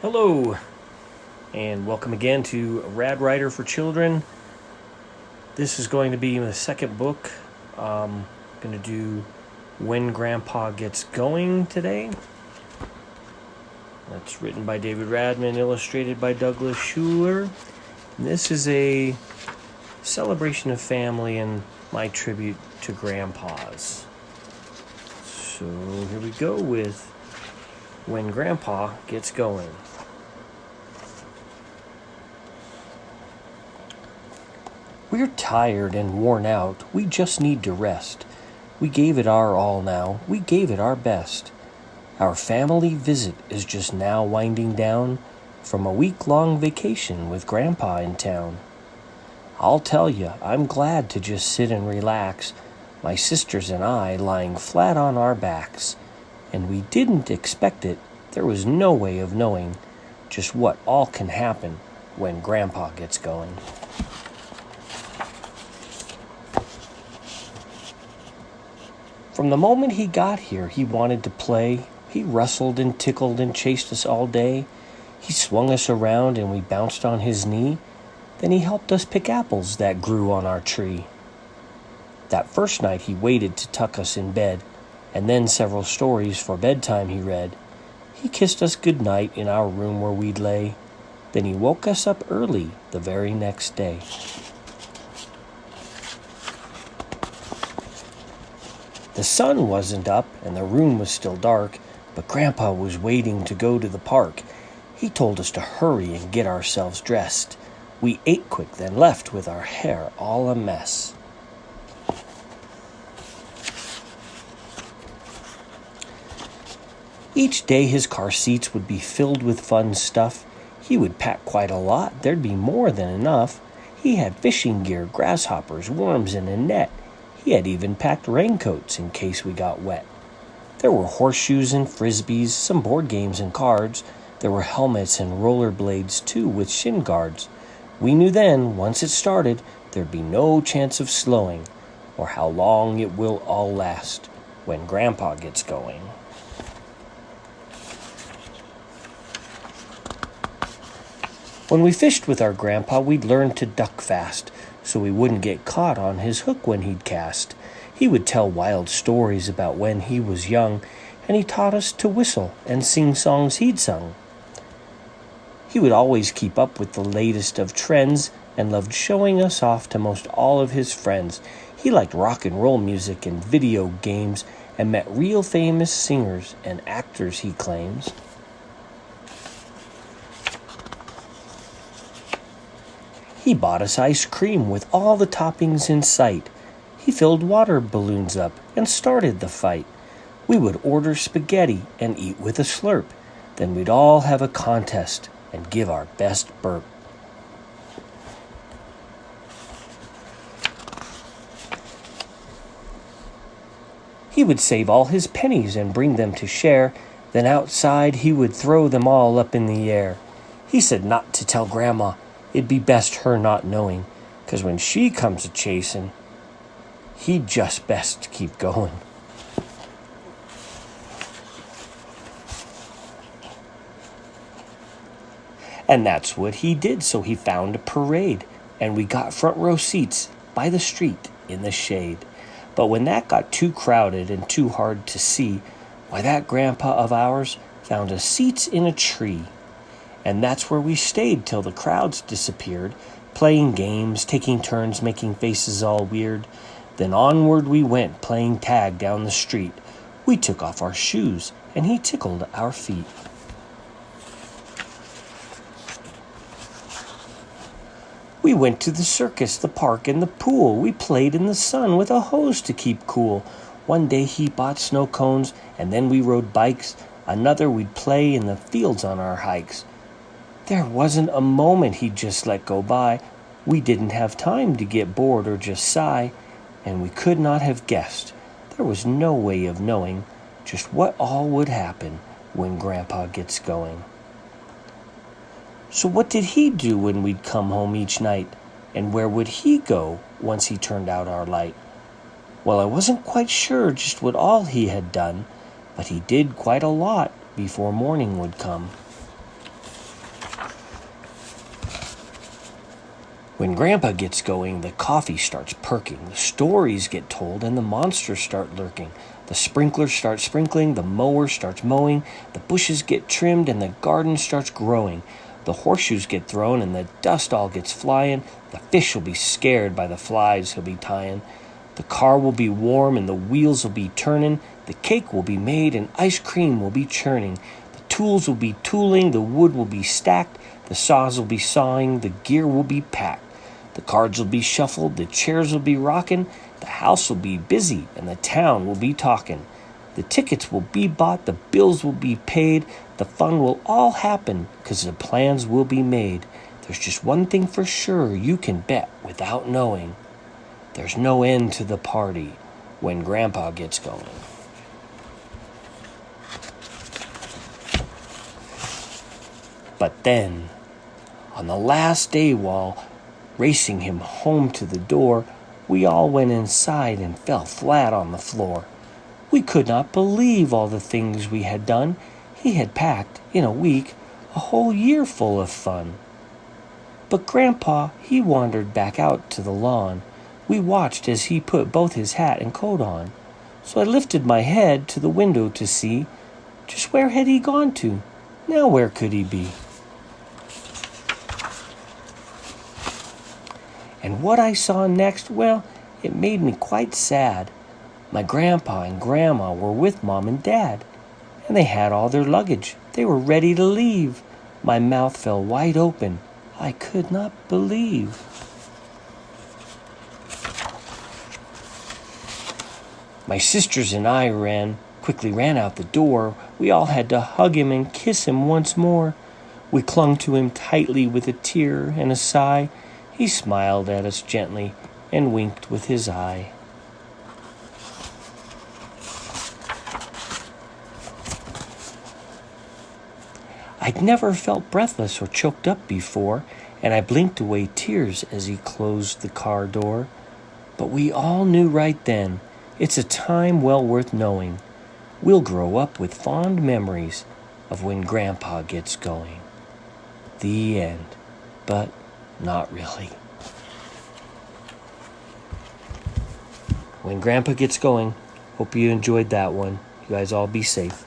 Hello, and welcome again to Rad Writer for Children. This is going to be the second book. I'm going to do When Grandpa Gets Going today. That's written by David Radman, illustrated by Douglas Schuler. And this is a celebration of family and my tribute to grandpas. So here we go with When Grandpa Gets Going. We're tired and worn out, we just need to rest. We gave it our all now, we gave it our best. Our family visit is just now winding down from a week-long vacation with Grandpa in town. I'll tell you, I'm glad to just sit and relax, my sisters and I lying flat on our backs. And we didn't expect it, there was no way of knowing just what all can happen when Grandpa gets going. From the moment he got here, he wanted to play. He rustled and tickled and chased us all day. He swung us around and we bounced on his knee. Then he helped us pick apples that grew on our tree. That first night he waited to tuck us in bed, and then several stories for bedtime he read. He kissed us goodnight in our room where we'd lay. Then he woke us up early the very next day. The sun wasn't up and the room was still dark, but Grandpa was waiting to go to the park. He told us to hurry and get ourselves dressed. We ate quick, then left with our hair all a mess. Each day his car seats would be filled with fun stuff. He would pack quite a lot, there'd be more than enough. He had fishing gear, grasshoppers, worms, and a net. He had even packed raincoats in case we got wet. There were horseshoes and frisbees, some board games and cards. There were helmets and rollerblades too with shin guards. We knew then, once it started, there'd be no chance of slowing, or how long it will all last when Grandpa gets going. When we fished with our grandpa, we'd learn to duck fast, so we wouldn't get caught on his hook when he'd cast. He would tell wild stories about when he was young, and he taught us to whistle and sing songs he'd sung. He would always keep up with the latest of trends and loved showing us off to most all of his friends. He liked rock and roll music and video games and met real famous singers and actors, he claims. He bought us ice cream with all the toppings in sight. He filled water balloons up and started the fight. We would order spaghetti and eat with a slurp. Then we'd all have a contest and give our best burp. He would save all his pennies and bring them to share. Then outside he would throw them all up in the air. He said not to tell Grandma, it'd be best her not knowing, 'cause when she comes a-chasin', he'd just best keep going. And that's what he did, so he found a parade, and we got front row seats by the street in the shade. But when that got too crowded and too hard to see, why, that grandpa of ours found us seats in a tree. And that's where we stayed till the crowds disappeared, playing games, taking turns, making faces all weird. Then onward we went, playing tag down the street. We took off our shoes, and he tickled our feet. We went to the circus, the park, and the pool. We played in the sun with a hose to keep cool. One day he bought snow cones, and then we rode bikes. Another we'd play in the fields on our hikes. There wasn't a moment he'd just let go by. We didn't have time to get bored or just sigh, and we could not have guessed. There was no way of knowing just what all would happen when Grandpa gets going. So what did he do when we'd come home each night? And where would he go once he turned out our light? Well, I wasn't quite sure just what all he had done, but he did quite a lot before morning would come. When Grandpa gets going, the coffee starts perking, the stories get told, and the monsters start lurking. The sprinklers start sprinkling, the mower starts mowing, the bushes get trimmed, and the garden starts growing. The horseshoes get thrown, and the dust all gets flying. The fish will be scared by the flies he'll be tying. The car will be warm, and the wheels will be turning. The cake will be made, and ice cream will be churning. The tools will be tooling, the wood will be stacked. The saws will be sawing, the gear will be packed. The cards will be shuffled, the chairs will be rocking, the house will be busy, and the town will be talking. The tickets will be bought, the bills will be paid, the fun will all happen, 'cause the plans will be made. There's just one thing for sure you can bet without knowing. There's no end to the party when Grandpa gets going. But then, on the last day while racing him home to the door, we all went inside and fell flat on the floor. We could not believe all the things we had done. He had packed, in a week, a whole year full of fun. But Grandpa, he wandered back out to the lawn. We watched as he put both his hat and coat on. So I lifted my head to the window to see just where had he gone to. Now where could he be? And what I saw next, well, it made me quite sad. My grandpa and grandma were with Mom and Dad, and they had all their luggage. They were ready to leave. My mouth fell wide open. I could not believe. My sisters and I quickly ran out the door. We all had to hug him and kiss him once more. We clung to him tightly with a tear and a sigh. He smiled at us gently and winked with his eye. I'd never felt breathless or choked up before, and I blinked away tears as he closed the car door. But we all knew right then, it's a time well worth knowing. We'll grow up with fond memories of when Grandpa gets going. The end. But not really. When Grandpa gets going, hope you enjoyed that one. You guys all be safe.